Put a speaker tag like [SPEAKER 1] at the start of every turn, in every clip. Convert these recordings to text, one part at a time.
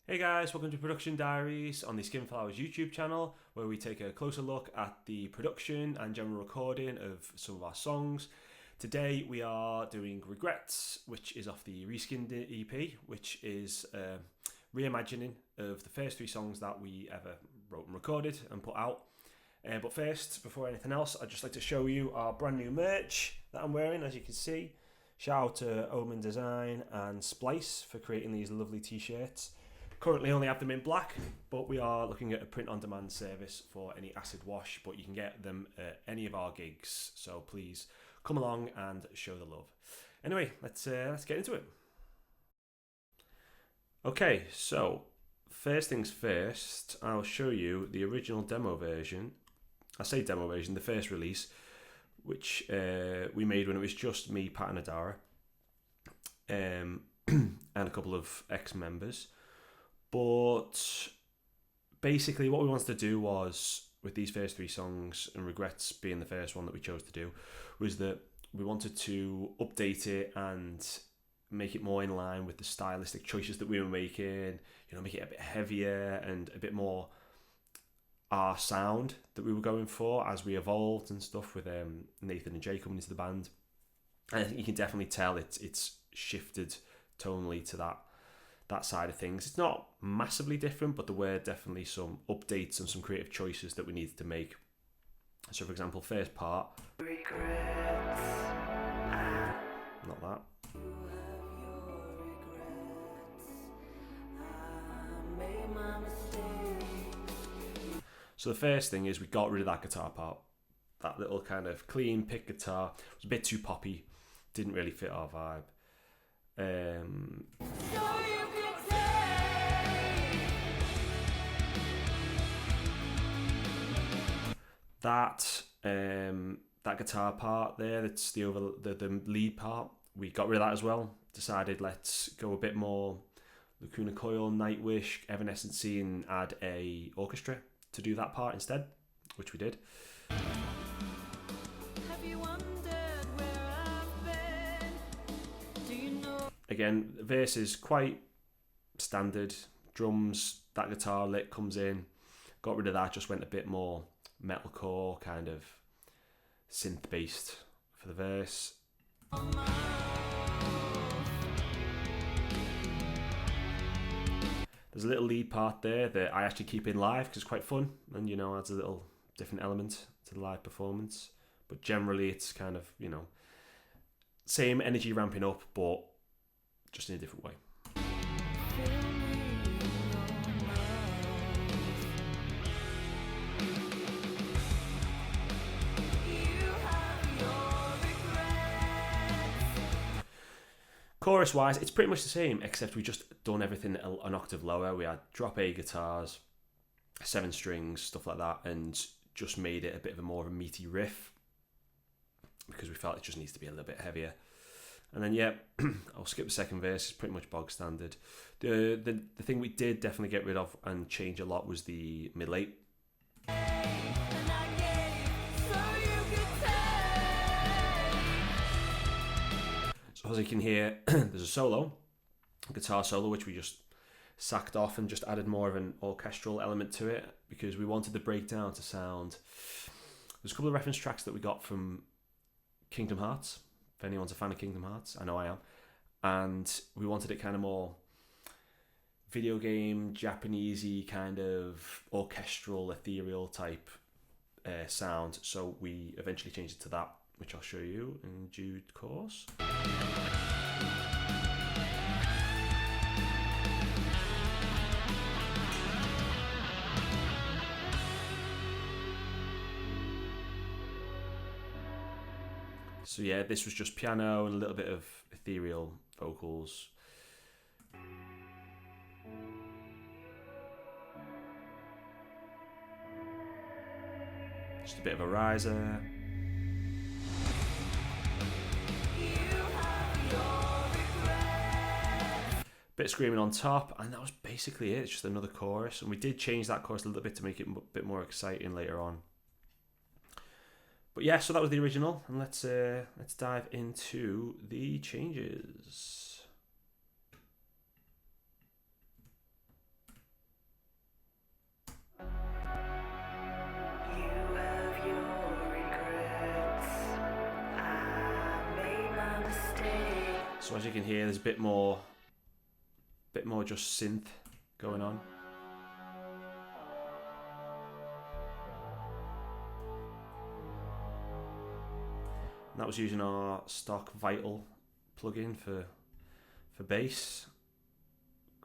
[SPEAKER 1] Hey guys, welcome to Production Diaries on the Skinflowers YouTube channel, where we take a closer look at the production and general recording of some of our songs. Today we are doing Regrets, which is off the Reskinned EP, which is a reimagining of the first three songs that we ever wrote and recorded and put out. But first, before anything else, I'd just like to show you our brand new merch that I'm wearing, as you can see. Shout out to Omen Design and Splice for creating these lovely t-shirts. Currently only have them in black, but we are looking at a print-on-demand service for any acid wash, but you can get them at any of our gigs, so please come along and show the love. Anyway, let's get into it. Okay, so first things first, I'll show you the original demo version. I say demo version, the first release, which we made when it was just me, Pat and Adara, and a couple of ex-members. But basically what we wanted to do was, with these first three songs, and Regrets being the first one that we chose to do, was that we wanted to update it and make it more in line with the stylistic choices that we were making, make it a bit heavier and a bit more our sound that we were going for as we evolved and stuff, with Nathan and Jay coming into the band. And I think you can definitely tell it's shifted tonally to that side of things. It's not massively different, but there were definitely some updates and some creative choices that we needed to make. So for example, first part, regrets. Not that. So the first thing is we got rid of that guitar part. That little kind of clean pick guitar was a bit too poppy, didn't really fit our vibe. That guitar part there, that's the lead part, we got rid of that as well. Decided let's go a bit more Lacuna Coil, Nightwish, Evanescence-y, and add a orchestra to do that part instead, which we did. Again, the verse is quite standard. Drums, that guitar lick comes in. Got rid of that, just went a bit more metalcore, kind of synth based for the verse. There's a little lead part there that I actually keep in live because it's quite fun and adds a little different element to the live performance. But generally it's kind of, same energy ramping up, but just in a different way. Chorus wise, it's pretty much the same, except we just done everything an octave lower. We had drop A guitars, 7 strings, stuff like that, and just made it a bit of a more of a meaty riff because we felt it just needs to be a little bit heavier. And then I'll skip the second verse. It's pretty much bog standard. The thing we did definitely get rid of and change a lot was the middle 8. So as you can hear, there's a solo, guitar solo, which we just sacked off and just added more of an orchestral element to it because we wanted the breakdown to sound. There's a couple of reference tracks that we got from Kingdom Hearts. If anyone's a fan of Kingdom Hearts, I know I am. And we wanted it kind of more video game, Japanese-y, kind of orchestral, ethereal type sound. So we eventually changed it to that, which I'll show you in due course. So yeah, this was just piano and a little bit of ethereal vocals. Just a bit of a riser. Bit of screaming on top, and that was basically it. It's just another chorus, and we did change that chorus a little bit to make it a bit more exciting later on. But yeah, so that was the original, and let's dive into the changes. So as you can hear, there's a bit more just synth going on. And that was using our stock Vital plugin for bass,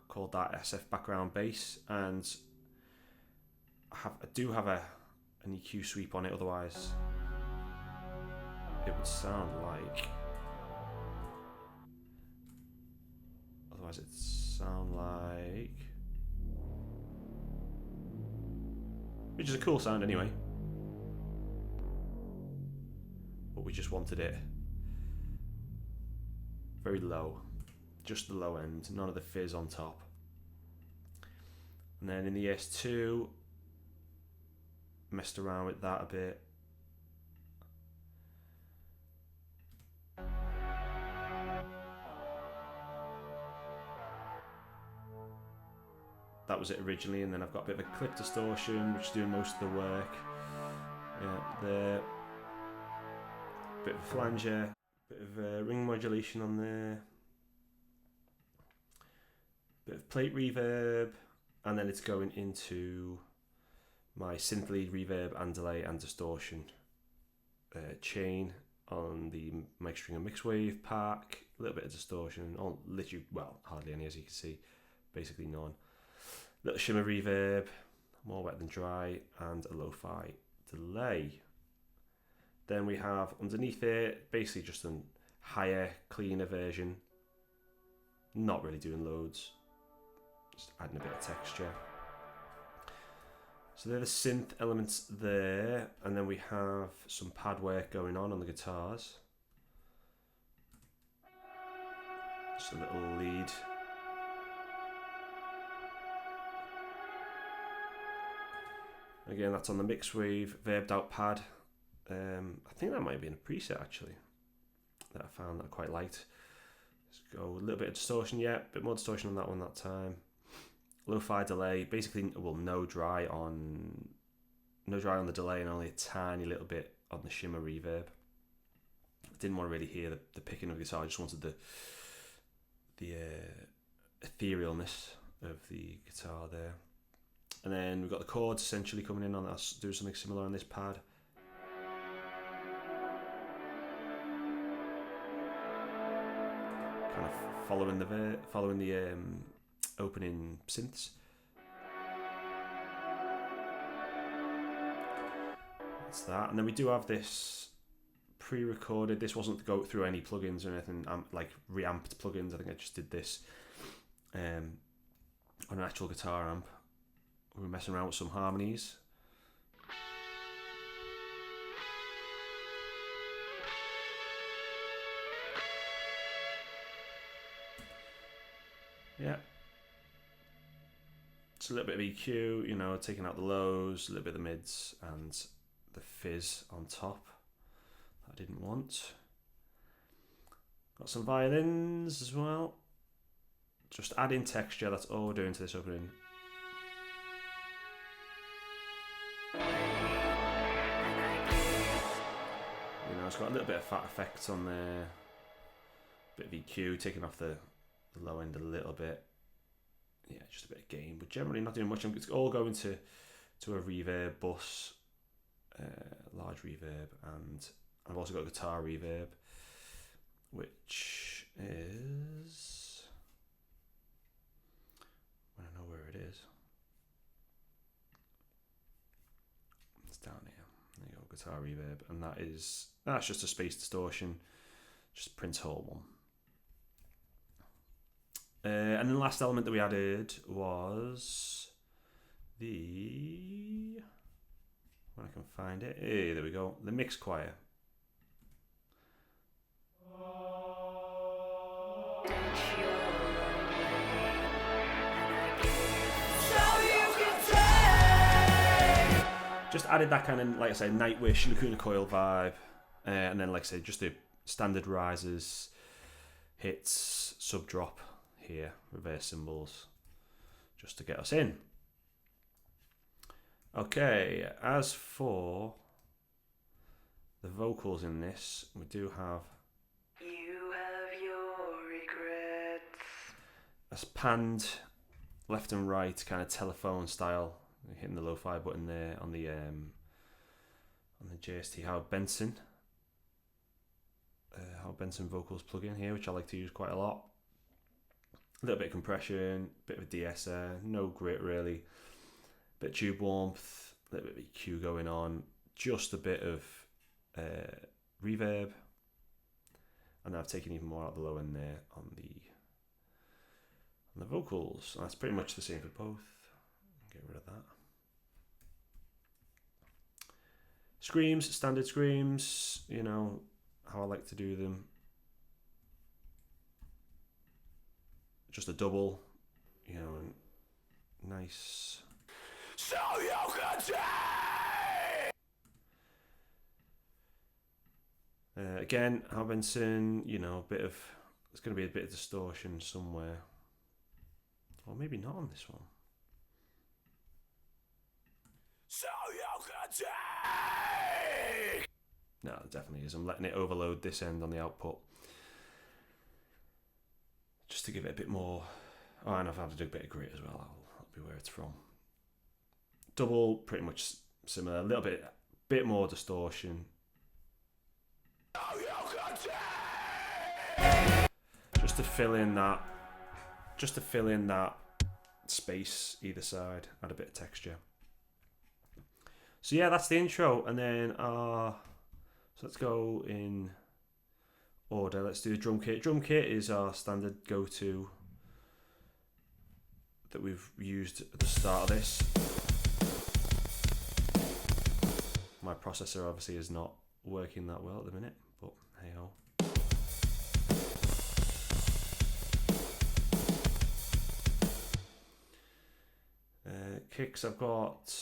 [SPEAKER 1] called that SF background bass, and I do have an EQ sweep on it, otherwise it would sound like which is a cool sound anyway, but we just wanted it very low, just the low end, none of the fizz on top. And then in the S2 messed around with that a bit. That was it originally, and then I've got a bit of a clip distortion, which is doing most of the work. Yeah, there. Bit of a flanger, bit of ring modulation on there. Bit of plate reverb, and then it's going into my synth lead reverb and delay and distortion chain on the mic string and mix wave pack. A little bit of distortion, literally, well, hardly any, as you can see, basically none. Little shimmer reverb, more wet than dry, and a lo-fi delay. Then we have underneath it basically just a higher, cleaner version. Not really doing loads, just adding a bit of texture. So they're the synth elements there, and then we have some pad work going on the guitars. Just a little lead. Again, that's on the mix wave verbed out pad. I think that might have been a preset actually that I found that I quite liked. Let's go a little bit of distortion, yeah, a bit more distortion on that one that time. Lo-fi delay, basically, well, no dry on the delay, and only a tiny little bit on the shimmer reverb. I didn't want to really hear the picking of the guitar. I just wanted the etherealness of the guitar there. And then we've got the chords essentially coming in on that. I'll do something similar on this pad. Kind of following the opening synths. That's that. And then we do have this pre-recorded. This wasn't to go through any plugins or anything, like reamped plugins. I think I just did this on an actual guitar amp. We were messing around with some harmonies. Yeah. It's a little bit of EQ, you know, taking out the lows, a little bit of the mids, and the fizz on top that I didn't want. Got some violins as well. Just adding texture, that's all we're doing to this opening. It's got a little bit of fat effects on there, bit of EQ, taking off the low end a little bit. Yeah, just a bit of gain, but generally not doing much. It's all going to a reverb bus, large reverb, and I've also got guitar reverb, which is, I don't know where it is. It's down here. There you go, guitar reverb, and that's just a space distortion, just Prince Hall one. And then the last element that we added was when I can find it, hey, there we go, the mix choir. Just added that kind of, like I say, Nightwish, Lacuna Coil vibe, and then, like I say, just the standard rises, hits, sub drop here, reverse cymbals, just to get us in. Okay, as for the vocals in this, we do have. You have your That's panned left and right, kind of telephone style. Hitting the lo-fi button there on the JST Howard Benson vocals plugin here, which I like to use quite a lot. A little bit of compression, bit of a de-esser, no grit really, bit of tube warmth, a little bit of EQ going on, just a bit of reverb, and I've taken even more out of the low end there on the vocals. And that's pretty much the same for both. Get rid of that. Screams, standard screams, you know how I like to do them. Just a double, you know, nice. So you can take. Again, Hal Benson, you know, there's going to be a bit of distortion somewhere. Or maybe not on this one. So you can take. No, it definitely is. I'm letting it overload this end on the output. Just to give it a bit more. Oh, and I've had to do a bit of grit as well. That'll be where it's from. Double, pretty much similar. A little bit more distortion. Just to fill in that space either side. Add a bit of texture. So yeah, that's the intro, and then so let's go in order. Let's do the drum kit. Drum kit is our standard go-to that we've used at the start of this. My processor obviously is not working that well at the minute, but hey ho. Kicks, I've got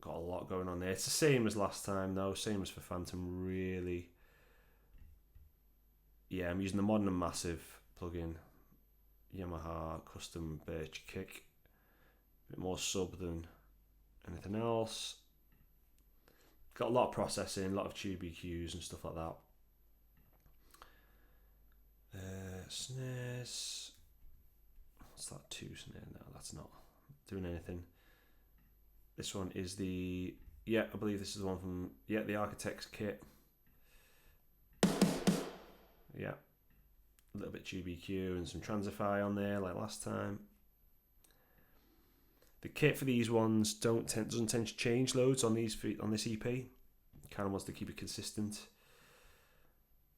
[SPEAKER 1] a lot going on there. It's the same as last time though, same as for Phantom really. Yeah, I'm using the Modern and Massive plugin, Yamaha custom birch kick. A bit more sub than anything else. Got a lot of processing, a lot of tube EQs and stuff like that. Snares. What's that? 2 snare? No, that's not doing anything. This one is I believe this is the one from the Architect's kit. Yeah, a little bit tube EQ and some Transify on there like last time. The kit for these ones doesn't tend to change loads on this EP. Kind of wants to keep it consistent.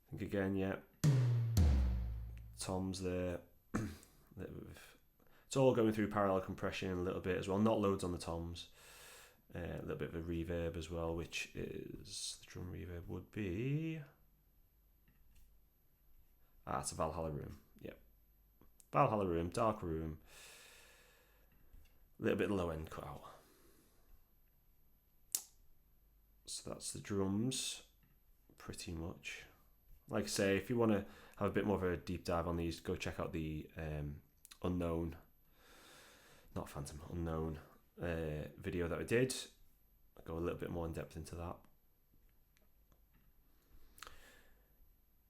[SPEAKER 1] I think again, toms there. It's all going through parallel compression a little bit as well. Not loads on the toms. A little bit of a reverb as well, which is the drum reverb would be. It's a Valhalla room. Yep, Valhalla room, dark room. A little bit low end cut out. So that's the drums, pretty much. Like I say, if you want to have a bit more of a deep dive on these, go check out the Unknown video that I did. I'll go a little bit more in depth into that.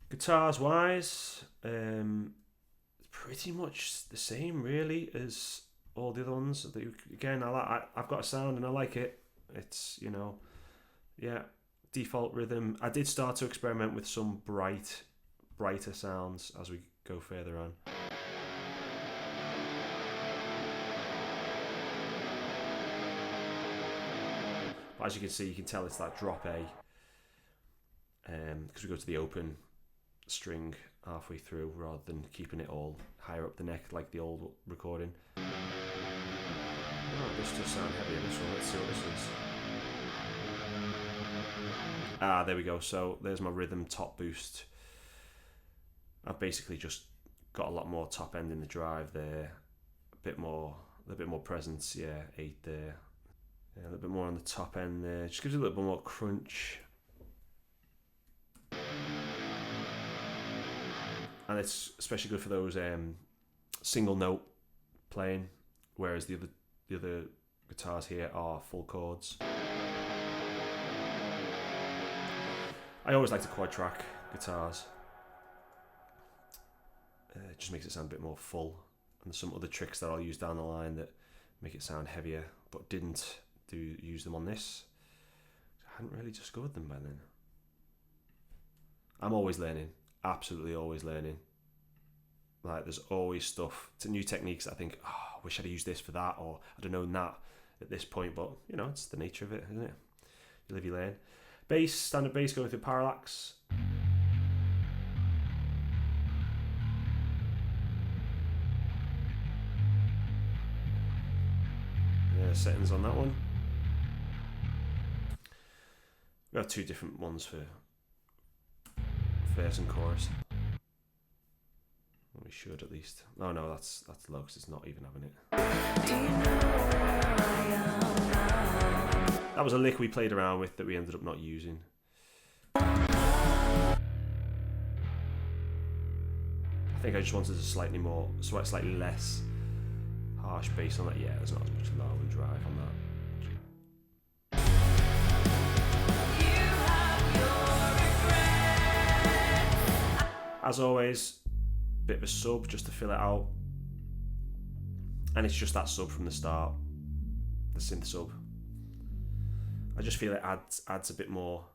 [SPEAKER 1] Guitars wise, pretty much the same really as all the other ones. Again, I've got a sound and I like it. It's, default rhythm. I did start to experiment with some brighter sounds as we go further on. But as you can see, you can tell it's that drop A, because we go to the open string halfway through rather than keeping it all higher up the neck like the old recording. Oh, this does sound heavier, this one. Let's see what this is. There we go. So there's my rhythm top boost. I've basically just got a lot more top end in the drive there. A bit more presence, 8 there. A little bit more on the top end there. Just gives it a little bit more crunch. And it's especially good for those single note playing, whereas the other guitars here are full chords. I always like to quad track guitars. It just makes it sound a bit more full. And there's some other tricks that I'll use down the line that make it sound heavier, but didn't use them on this. I hadn't really discovered them by then. I'm always learning, absolutely always learning. Like, there's always stuff, to new techniques that I think, oh, I wish I'd used this for that, or I'd have known that at this point, but, you know, it's the nature of it, isn't it? You live, you learn. Bass, standard bass going through parallax. Yeah, settings on that one. We have two different ones for verse and chorus. We should at least. Oh no, that's low because it's not even having it. That was a lick we played around with that we ended up not using. I think I just wanted a slightly less harsh bass on that. Yeah, there's not as much low and drive on that. As always, bit of a sub just to fill it out, and it's just that sub from the start, the synth sub. I just feel it adds a bit more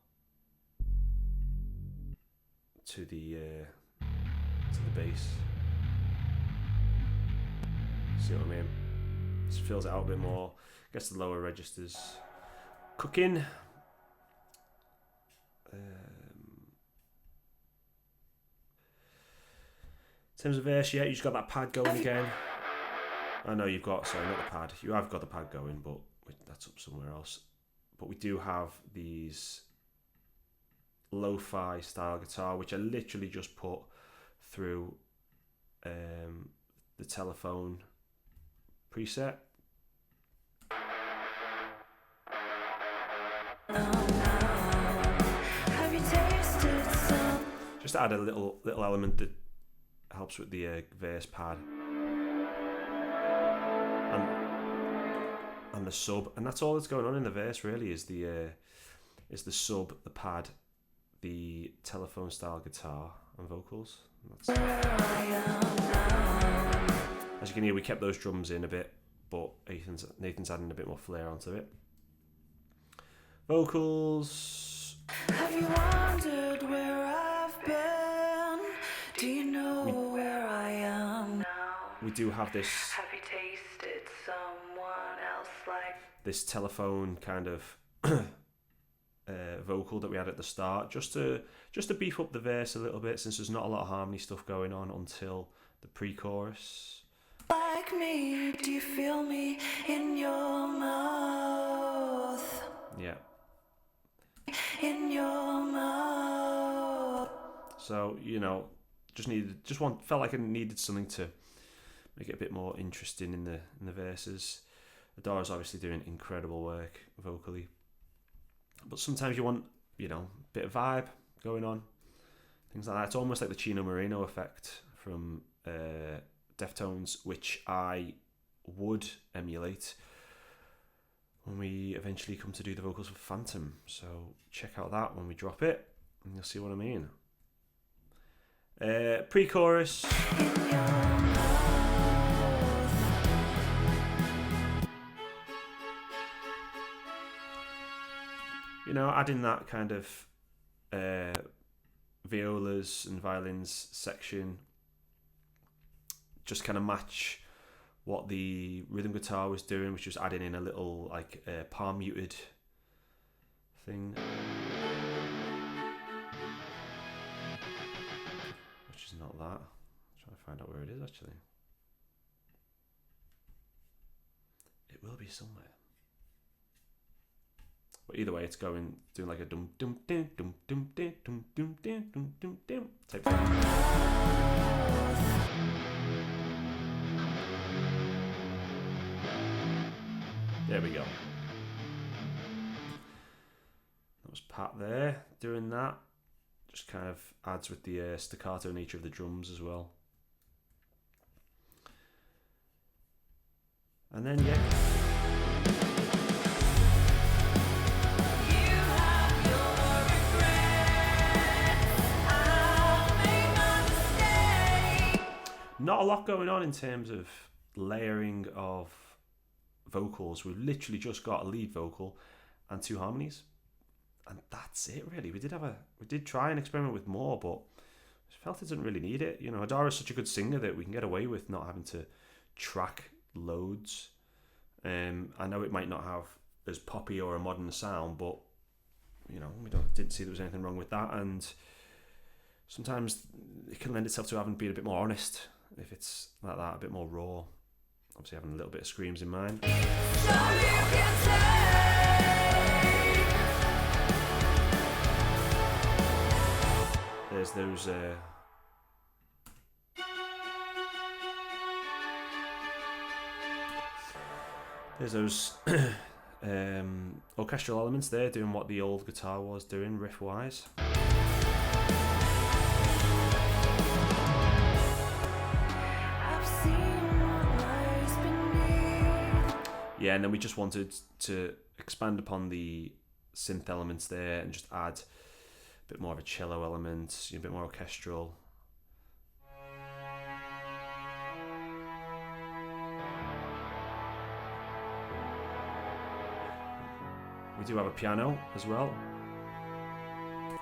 [SPEAKER 1] to the bass. See what I mean? Just fills it out a bit more, gets the lower registers cooking. In terms of verse, yeah, you just got that pad going again. I know you've got, sorry, not the pad. You have got the pad going, but that's up somewhere else. But we do have these lo-fi style guitar, which I literally just put through the telephone preset. Just to add a little element that helps with the verse pad and the sub, and that's all that's going on in the verse. Really, is the sub, the pad, the telephone style guitar, and vocals. And as you can hear, we kept those drums in a bit, but Nathan's adding a bit more flair onto it. Vocals. Have you wondered where I've been? Do you know where I am now? We do have this. Have you tasted someone else like this telephone kind of vocal that we had at the start, just to beef up the verse a little bit, since there's not a lot of harmony stuff going on until the pre-chorus. Like me, do you feel me in your mouth? Yeah. In your mouth. So, you know, felt like I needed something to make it a bit more interesting in the verses. Adara's obviously doing incredible work vocally, but sometimes you want, you know, a bit of vibe going on, things like that. It's almost like the Chino Moreno effect from Deftones, which I would emulate when we eventually come to do the vocals for Phantom. So check out that when we drop it, and you'll see what I mean. Pre-chorus. You know, adding that kind of violas and violins section, just kind of match what the rhythm guitar was doing, which was adding in a little like palm muted thing, which is not that. I'm trying to find out where it is actually. It will be somewhere. But either way, it's doing like a dum dum dum dum dum dum dum dum dum dum dum type thing. There we go. That was Pat there doing that. Just kind of adds with the staccato nature of the drums as well. And then yeah. not a lot going on in terms of layering of vocals. We've literally just got a lead vocal and 2 harmonies, and that's it really. We did try and experiment with more, but I felt it didn't really need it. You know, Adara is such a good singer that we can get away with not having to track loads. I know it might not have as poppy or a modern sound, but you know, didn't see there was anything wrong with that. And sometimes it can lend itself to having been a bit more honest if it's like that, a bit more raw. Obviously having a little bit of screams in mind. There's those orchestral elements there doing what the old guitar was doing riff wise. Yeah, and then we just wanted to expand upon the synth elements there and just add a bit more of a cello element, a bit more orchestral. We do have a piano as well,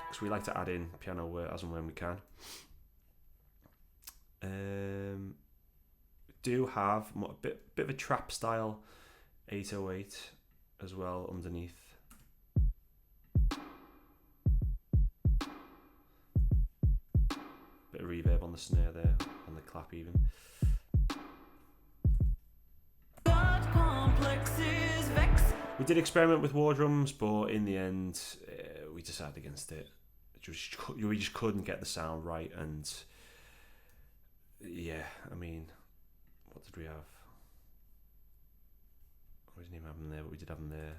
[SPEAKER 1] because we like to add in piano as and when we can. We do have a bit of a trap style 808 as well underneath. Bit of reverb on the snare there, on the clap even. We did experiment with war drums, but in the end, we decided against it. We just couldn't get the sound right, and yeah, I mean, what did we have? We didn't even have them there, but we did have them there.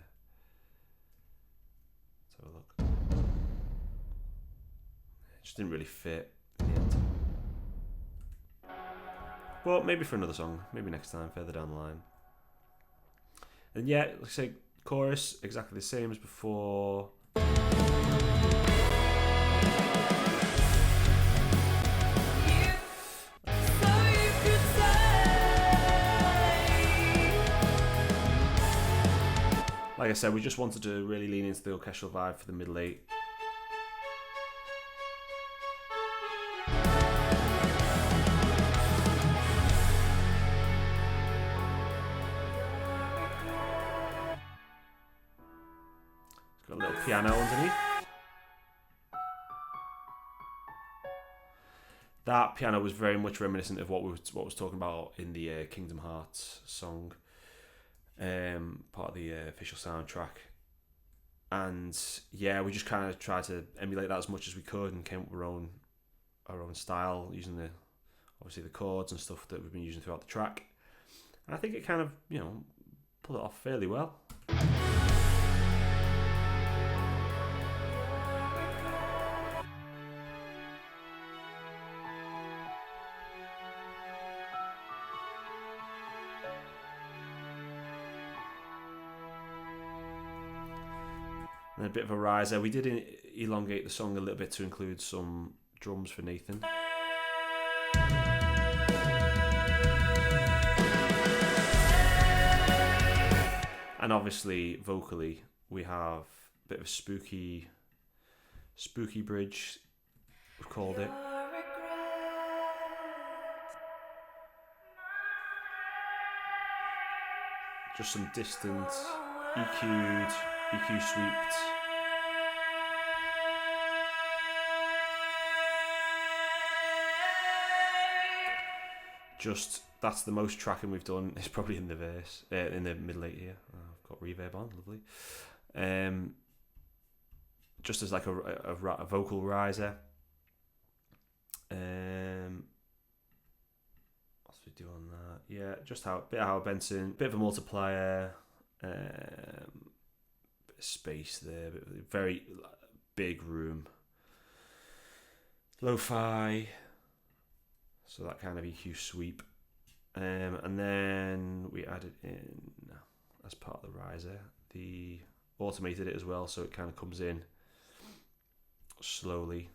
[SPEAKER 1] Let's have a look. It just didn't really fit in the end. But maybe for another song, maybe next time, further down the line. And yeah, like I say, chorus exactly the same as before. Like I said, we just wanted to really lean into the orchestral vibe for the middle 8. It's got a little piano underneath. That piano was very much reminiscent of what was talking about in the Kingdom Hearts song. Part of the official soundtrack, and yeah, we just kind of tried to emulate that as much as we could and came up with our own style, using obviously the chords and stuff that we've been using throughout the track, and I think it kind of, you know, pulled it off fairly well. And a bit of a riser. We did elongate the song a little bit to include some drums for Nathan. And obviously, vocally, we have a bit of a spooky bridge, we've called it. Just some distant, EQ'd, EQ sweeped. Just, that's the most tracking we've done. It's probably in the verse, in the middle 8 here. I've got reverb on, lovely. Just as like a vocal riser. What else we do on that? Yeah, just a bit of Howard Benson, bit of a multiplier, bit of space there, bit of a very big room. Lo-fi. So that kind of EQ sweep. And then we added in, as part of the riser, the automated it as well, so it kind of comes in slowly.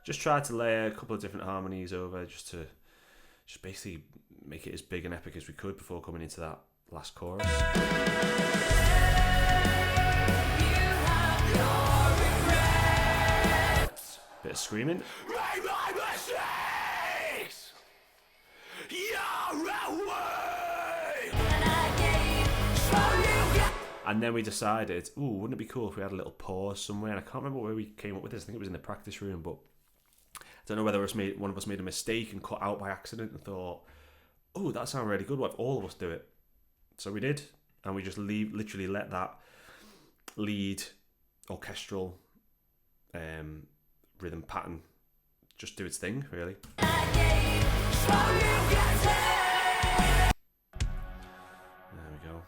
[SPEAKER 1] just tried to layer a couple of different harmonies over, just basically make it as big and epic as we could before coming into that last chorus. Bit of screaming. And then we decided, ooh, wouldn't it be cool if we had a little pause somewhere? And I can't remember where we came up with this. I think it was in the practice room, but I don't know whether one of us made a mistake and cut out by accident and thought, oh, that sounds really good. What if all of us do it? So we did, and we just literally let that lead orchestral rhythm pattern just do its thing, really. There we go.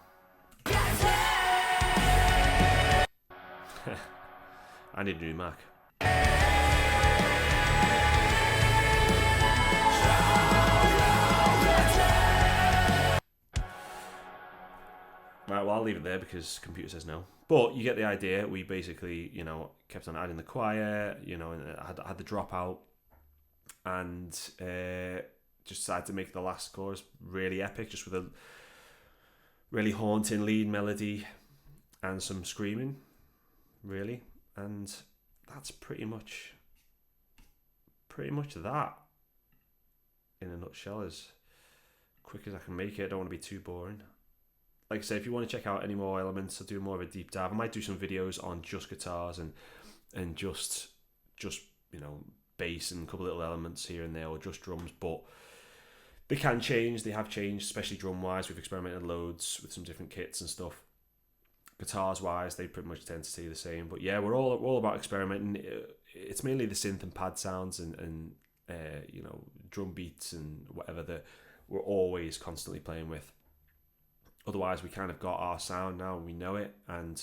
[SPEAKER 1] I need a new Mac. Right, well, I'll leave it there because computer says no. But you get the idea. We basically, kept on adding the choir, and had the dropout, and just decided to make the last chorus really epic, just with a really haunting lead melody and some screaming, really. And that's pretty much that in a nutshell, as quick as I can make it. I don't want to be too boring. Like I say, if you want to check out any more elements, I'll do more of a deep dive. I might do some videos on just guitars and just bass and a couple little elements here and there, or just drums. But they can change. They have changed, especially drum wise. We've experimented loads with some different kits and stuff. Guitars wise, they pretty much tend to stay the same. But yeah, we're all about experimenting. It's mainly the synth and pad sounds and drum beats and whatever that we're always constantly playing with. Otherwise, we kind of got our sound now and we know it, and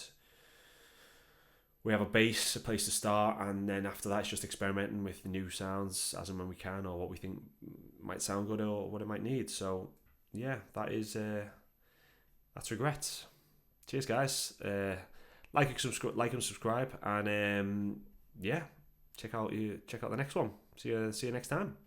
[SPEAKER 1] we have a base, a place to start, and then after that, it's just experimenting with new sounds as and when we can, or what we think might sound good, or what it might need. So, yeah, that's Regrets. Cheers, guys. Like and subscribe, and check out the next one. See you next time.